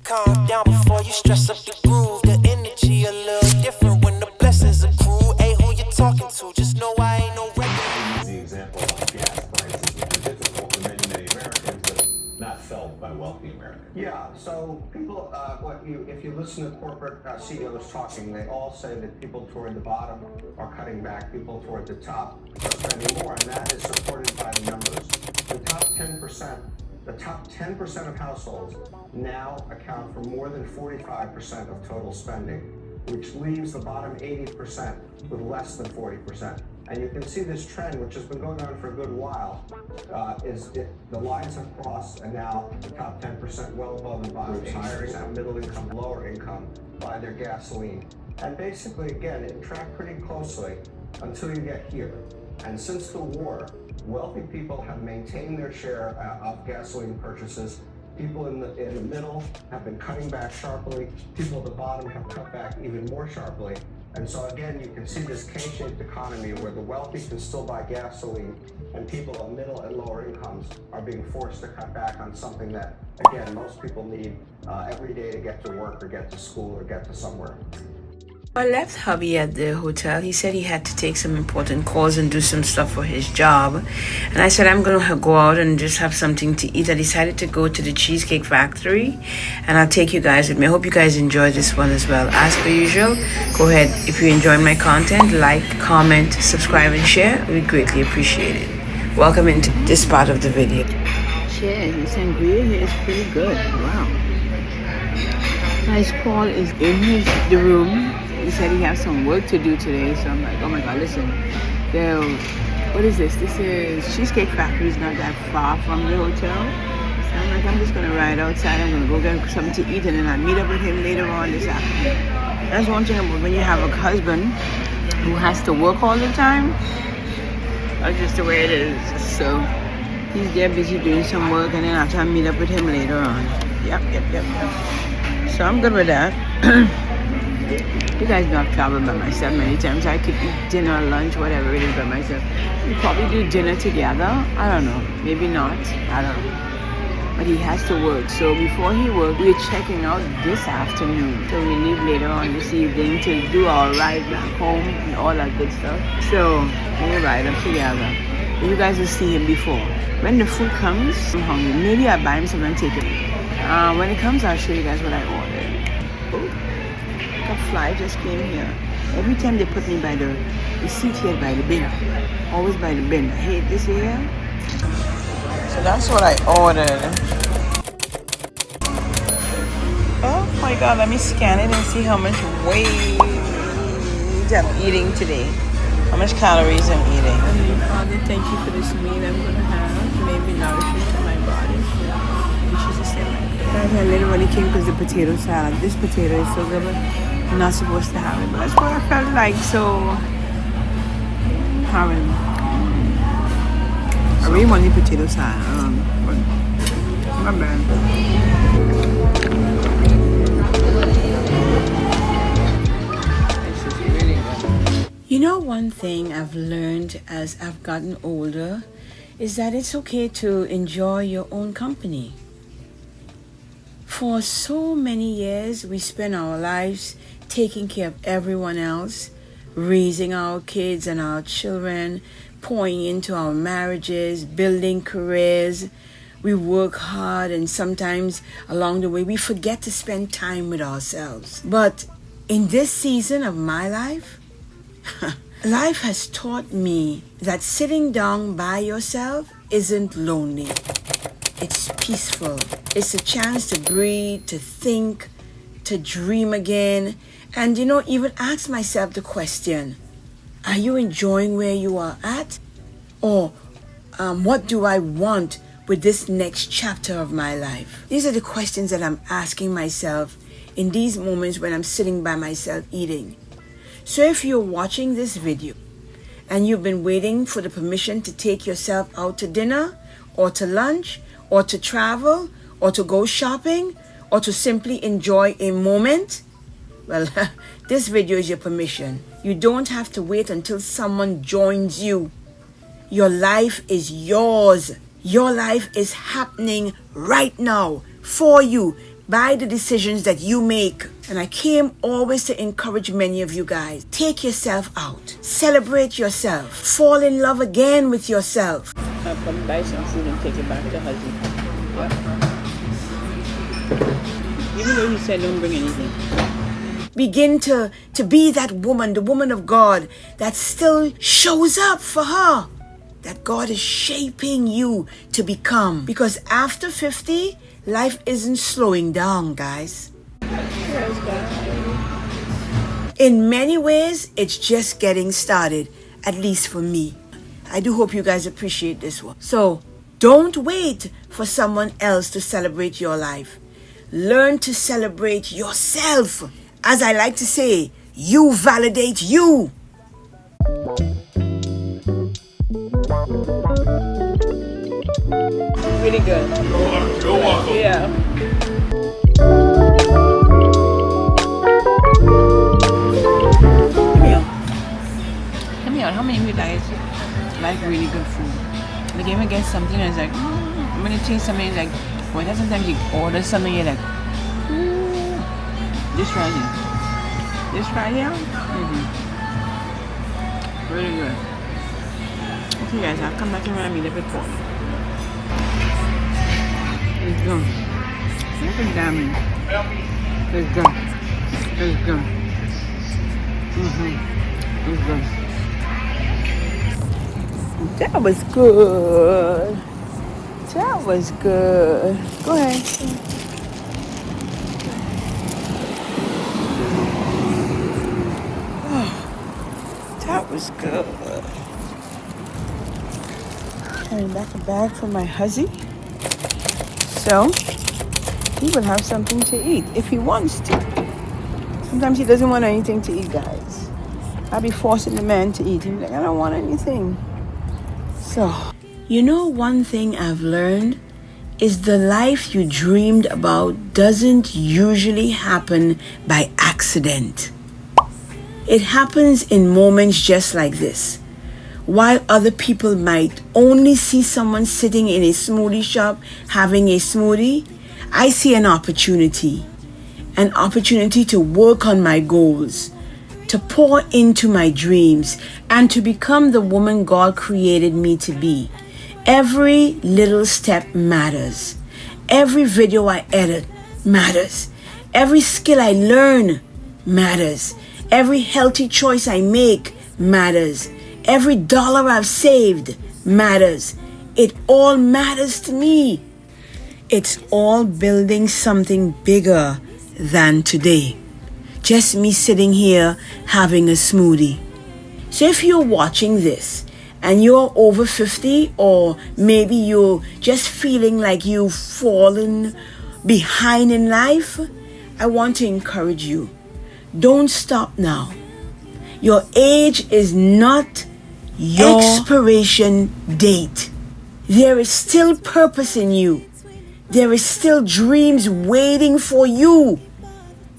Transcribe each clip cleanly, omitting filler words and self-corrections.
Calm down before you stress up the groove. The energy a little different when the blessings accrue. Hey, who you talking to? Just know I ain't no regular. Easy example of gas prices, which are difficult for many, many Americans, but not felt by wealthy Americans. Yeah, so people, if you listen to corporate CEOs talking, they all say that people toward the bottom are cutting back, people toward the top are spending more, and that is supported by the numbers. The top 10% of households now account for more than 45% of total spending, which leaves the bottom 80% with less than 40%. And you can see this trend, which has been going on for a good while, the lines have crossed, and now the top 10%, well above the bottom 80%, middle income, lower income, buy their gasoline. And basically, again, it tracked pretty closely until you get here. And since the war, wealthy people have maintained their share of gasoline purchases. People in the middle have been cutting back sharply. People at the bottom have cut back even more sharply. And so again, you can see this K-shaped economy where the wealthy can still buy gasoline and people of middle and lower incomes are being forced to cut back on something that, again, most people need every day to get to work or get to school or get to somewhere. I left hubby at the hotel. He said he had to take some important calls and do some stuff for his job. And I said, I'm going to go out and just have something to eat. I decided to go to the Cheesecake Factory, and I'll take you guys with me. I hope you guys enjoy this one as well. As per usual, go ahead. If you enjoy my content, like, comment, subscribe, and share. We greatly appreciate it. Welcome into this part of the video. Cheers. The sangria here is pretty good. Wow. Guys, Paul is in the room. He said he has some work to do today, so I'm like, oh my god, listen. What is this? This is Cheesecake Factory. It's not that far from the hotel. So I'm like, I'm just gonna ride outside. I'm gonna go get something to eat, and then I'll meet up with him later on this afternoon. That's one thing about when you have a husband who has to work all the time. That's just the way it is. So he's there busy doing some work, and then after I meet up with him later on. Yep. So I'm good with that. You guys know I've traveled by myself many times. I could eat dinner, lunch, whatever it is by myself. We probably do dinner together. I don't know. Maybe not. I don't know. But he has to work. So before he works, we're checking out this afternoon. So we leave later on this evening to do our ride back home and all that good stuff. So we ride up together. You guys will see him before. When the food comes, I'm hungry. Maybe I'll buy him something and take it. When it comes, I'll show you guys what I ordered. Oh. A fly just came here. Every time they put me by the seat here by the bin. Always by the bin. I hate this here. So that's what I ordered. Oh my god, let me scan it and see how much weight I'm eating today. How much calories I'm eating. Father, thank you for this meal I'm gonna have. Maybe nourishing to my body. And she's just saying like, guys, I literally came because the potato salad. This potato is so good. I'm not supposed to have it, but that's what I felt like, so having I really want the potato salad. My bad. This is really good. You know, one thing I've learned as I've gotten older is that it's okay to enjoy your own company. For so many years, we spend our lives taking care of everyone else, raising our kids and our children, pouring into our marriages, building careers. We work hard, and sometimes along the way we forget to spend time with ourselves. But in this season of my life, life has taught me that sitting down by yourself isn't lonely. It's peaceful. It's a chance to breathe, to think, to dream again. And, even ask myself the question, are you enjoying where you are at? Or what do I want with this next chapter of my life? These are the questions that I'm asking myself in these moments when I'm sitting by myself eating. So if you're watching this video and you've been waiting for the permission to take yourself out to dinner or to lunch or to travel or to go shopping or to simply enjoy a moment, well, this video is your permission. You don't have to wait until someone joins you. Your life is yours. Your life is happening right now for you, by the decisions that you make. And I came always to encourage many of you guys. Take yourself out. Celebrate yourself. Fall in love again with yourself. I'll come buy some food and take it back to husband. Yep. Even though he said don't bring anything. Begin to be that woman, the woman of God that still shows up for her. That God is shaping you to become. Because after 50, life isn't slowing down, guys. In many ways, it's just getting started, at least for me. I do hope you guys appreciate this one. So, don't wait for someone else to celebrate your life. Learn to celebrate yourself. As I like to say, you validate you. Really good. You're welcome. Yeah. Come here. How many of you guys like really good food? Like, you ever get something and it's like, I'm gonna taste something like, well, that's sometimes you order something, you're like, this right here. This right here? Really good. Okay, guys, I'll come back and meet a bit more. Let's go. Look at diamond. Let's go. Let's go. Let's go. That was good. That was good. Go ahead. That was good. Carrying back a bag for my huzzy. So, he will have something to eat if he wants to. Sometimes he doesn't want anything to eat, guys. I'll be forcing the man to eat. He's like, I don't want anything. So, you know, one thing I've learned is the life you dreamed about doesn't usually happen by accident. It happens in moments just like this. While other people might only see someone sitting in a smoothie shop having a smoothie, I see an opportunity to work on my goals, to pour into my dreams, and to become the woman God created me to be. Every little step matters. Every video I edit matters. Every skill I learn matters. Every healthy choice I make matters. Every dollar I've saved matters. It all matters to me. It's all building something bigger than today. Just me sitting here having a smoothie. So if you're watching this and you're over 50, or maybe you're just feeling like you've fallen behind in life, I want to encourage you. Don't stop now. Your age is not your expiration date. There is still purpose in you. There is still dreams waiting for you.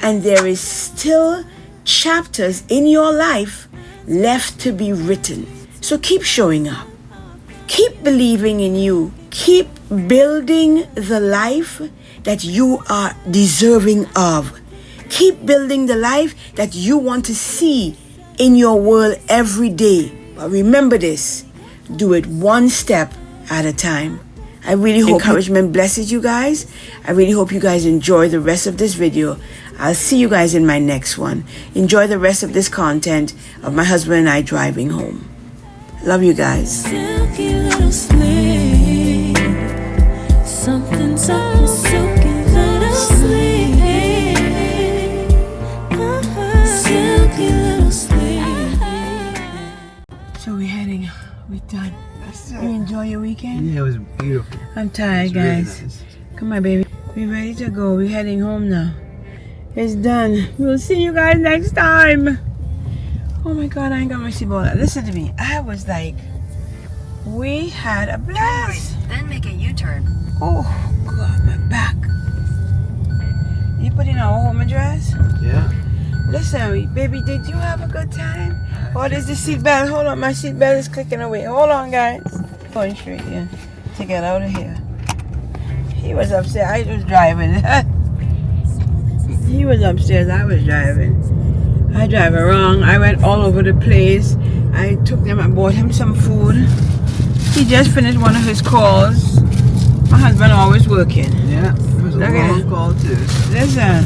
And there is still chapters in your life left to be written. So keep showing up. Keep believing in you. Keep building the life that you are deserving of. Keep building the life that you want to see in your world every day. But remember this, do it one step at a time. I really hope encouragement blesses you guys. I really hope you guys enjoy the rest of this video. I'll see you guys in my next one. Enjoy the rest of this content of my husband and I driving home. Love you guys. Silky little sleep. Something so silky little sleep. Silky little sleep. So we're done. You enjoy your weekend? Yeah, it was beautiful. I'm tired, Really guys. nice. Come on, baby. We're ready to go. We're heading home now. It's done. We'll see you guys next time. Oh my God, I ain't got my seatbelt on. Listen to me. I was like, we had a blast. Then make a U-turn. Oh God, my back. You put in our home address? Yeah. Listen, baby, did you have a good time? Or is the seatbelt? Hold on, my seatbelt is clicking away. Hold on, guys. Going straight here to get out of here. He was upset. I was driving. was upstairs. I was driving. I drive wrong. I went all over the place. I took them. I bought him some food. He just finished one of his calls. My husband always working. Yeah, it was a long call too. Listen.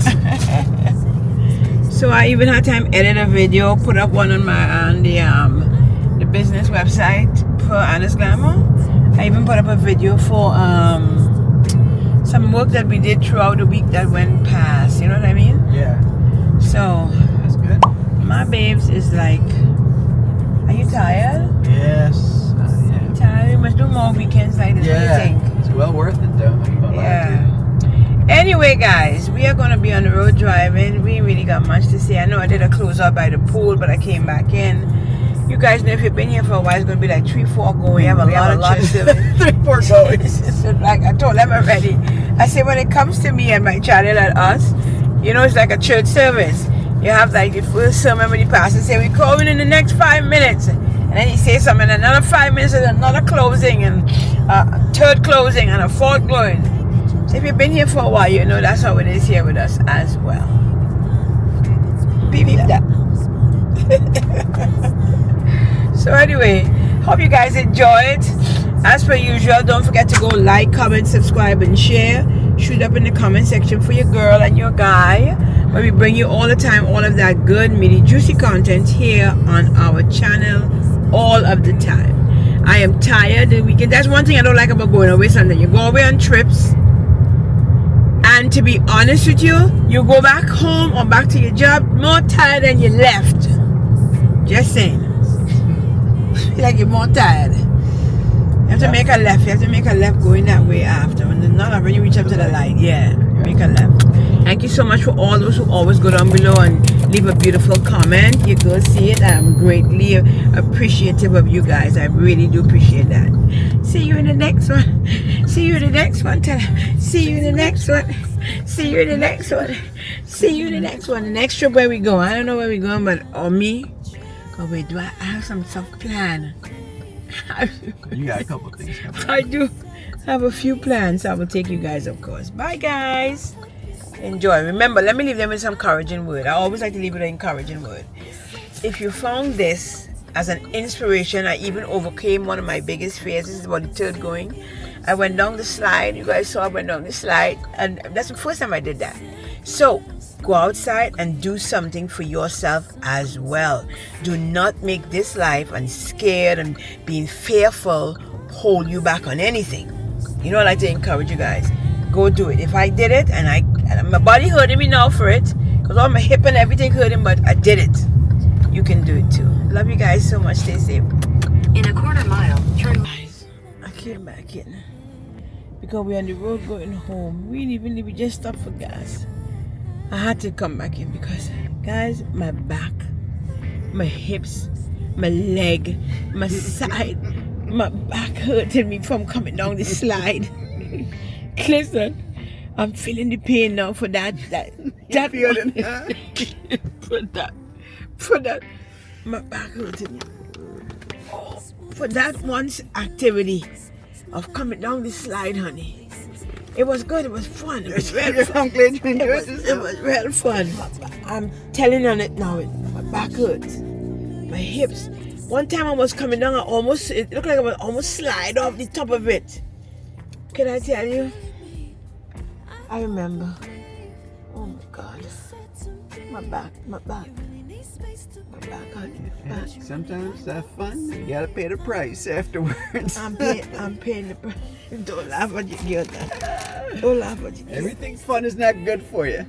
So I even had time edit a video, put up one on my the business website for Anna's Glamour. I even put up a video for some work that we did throughout the week that went past. You know what I mean? Yeah, So that's good. my babes is like, are you tired? Yes. Yeah. Tired? We must do more weekends like this. What do you think? It's well worth it though. Yeah. Anyway, guys, we are gonna be on the road driving. We ain't really got much to say. I know I did a close out by the pool, but I came back in. You guys know if you've been here for a while, it's gonna be like 3-4 going. We have a lot of service. 3-4 going. So like I told them already. I say when it comes to me and my channel and us, you know, it's like a church service. You have like the first sermon when the pastor say we're calling in the next 5 minutes, and then he say something, another 5 minutes, and another closing, and third closing, and a fourth going. So if you've been here for a while, you know that's how it is here with us as well. Beep that. So anyway, hope you guys enjoy it. As per usual, don't forget to go like, comment, subscribe, and share. Shoot up in the comment section for your girl and your guy, where we bring you all the time all of that good, meaty, juicy content here on our channel all of the time. I am tired the weekend. That's one thing I don't like about going away Sunday. You go away on trips, and to be honest with you, you go back home or back to your job more tired than you left. Just saying. Feel like you're more tired. You have to make a left. You have to make a left going that way after. When you reach up to the light, yeah, make a left. Thank you so much for all those who always go down below and leave a beautiful comment. You go see it. I'm greatly appreciative of you guys. I really do appreciate that. See you in the next one. See you in the next one. See you in the next one. See you in the next one. See you in the next one. The next trip where we go. I don't know where we're going, but or me. Oh wait, do I have some stuff planned? You got a couple things coming. I do have a few plans. I will take you guys, of course. Bye, guys. Enjoy. Remember, let me leave them with some encouraging word. I always like to leave with an encouraging word. If you found this as an inspiration, I even overcame one of my biggest fears. This is about the third going. I went down the slide. You guys saw I went down the slide, and that's the first time I did that. So go outside and do something for yourself as well. Do not make this life and scared and being fearful hold you back on anything. You know, I like to encourage you guys. Go do it. If I did it and my body hurting me now for it, because all my hip and everything hurting, but I did it. You can do it too. Love you guys so much. Stay safe. In a quarter mile, turn. Guys, I came back in because we're on the road going home. We just stopped for gas. I had to come back in because, guys, my back, my hips, my leg, my side, my back hurting me from coming down the slide. Listen, I'm feeling the pain now for that for that, my back hurting me. Oh, for that once activity of coming down the slide, honey. It was good. It was fun. It was real fun. I'm glad you enjoyed It was real fun. I'm telling on it now. My back hurts. My hips. One time I was coming down, it looked like I was almost slide off the top of it. Can I tell you? I remember. Oh my God. My back, honey. My back. Sometimes that's fun. You gotta pay the price afterwards. I'm paying the price. Don't laugh at you, girl. Don't laugh at you. Everything fun is not good for you.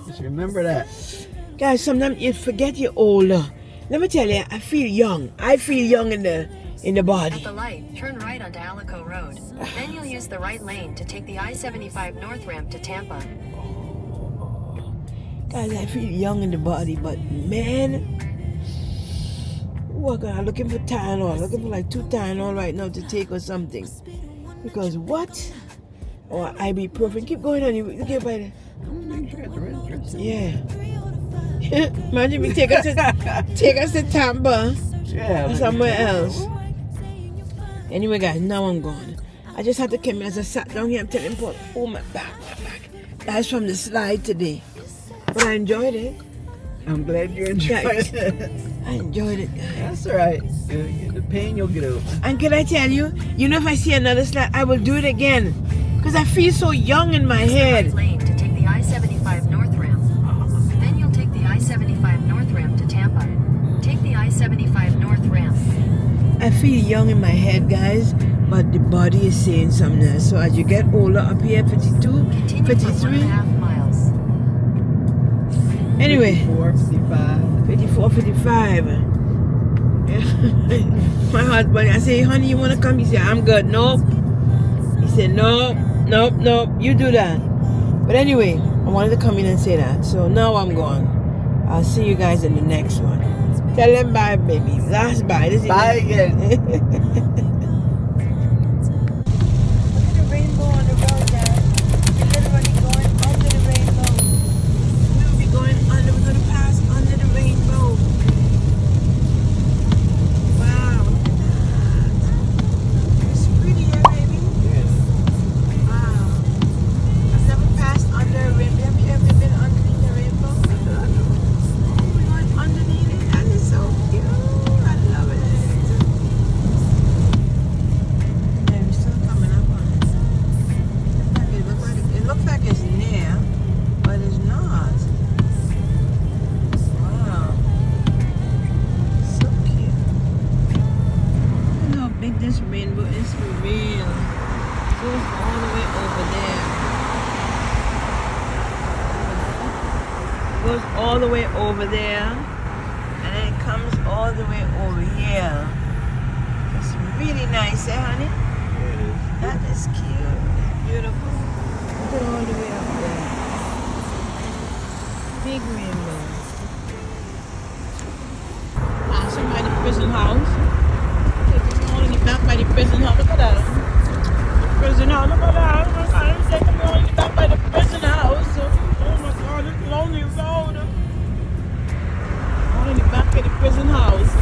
Just remember that. Guys, sometimes you forget you're older. Let me tell you, I feel young. I feel young in the body. At the light, turn right onto Alico Road. Then you'll use the right lane to take the I-75 North ramp to Tampa. Guys, I feel young in the body, but man, I'm looking for Tylenol. Looking for like 2 Tylenol right now to take or something. Because what? Or ibuprofen. Keep going on. You get by the. Yeah. Imagine me take us to Tampa or somewhere else. Anyway, guys, now I'm gone. I just had to come in as I sat down here. I'm telling Paul, oh my back. That's from the slide today. But I enjoyed it. I'm glad you enjoyed it. I enjoyed it, guys. That's all right. The pain you'll get over. And can I tell you, if I see another slide, I will do it again. Because I feel so young in my Use the head. right lane to take the I-75 North ramp. Then you'll take the I-75 North ramp to Tampa. Take the I-75 North ramp. I feel young in my head, guys, but the body is saying something else. So as you get older, up here, 52, Continue for 53. 1.5 miles. Anyway, 54, 55. 54, 55. My husband, I say, honey, you want to come? He said, I'm good. Nope. He said, nope, you do that. But anyway, I wanted to come in and say that. So now I'm gone. I'll see you guys in the next one. Tell them bye, baby. Last bye. This is Bye again. Look at the rainbow on the road, guys. We're literally going under the rainbow. We'll be going under. We're going to pass under the rainbow. Wow. Look at that. It's pretty here, baby. Wow. I've never passed under a rainbow. Have you ever been underneath a rainbow? Oh, we're going underneath it. That is so cute. I love it. Yeah, we're still coming up on it. It looks like it's near, but it's not. Wow. So cute. Look how big this rainbow is for real. It goes all the way over there. It goes all the way over there. And then it comes all the way over here. It's really nice, eh, honey? That is cute. Beautiful. Look at all the way up there. Big rainbow. Passing by the prison house. Taking me all in the back by the prison house. Look at that. Prison house. Look at that. Oh my God. It's taking me all in the back by the prison house. Oh my God. It's lonely road. All in the back of the prison house.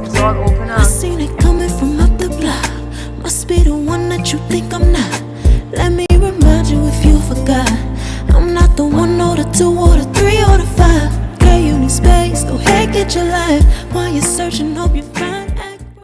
It's all open I up. seen it coming from up the block. Must be the one that you think I'm not. Let me remind you if you forgot. I'm not the one or the two or the three or the five. Girl, you need space. Go ahead, get your life. While you're searching, hope you find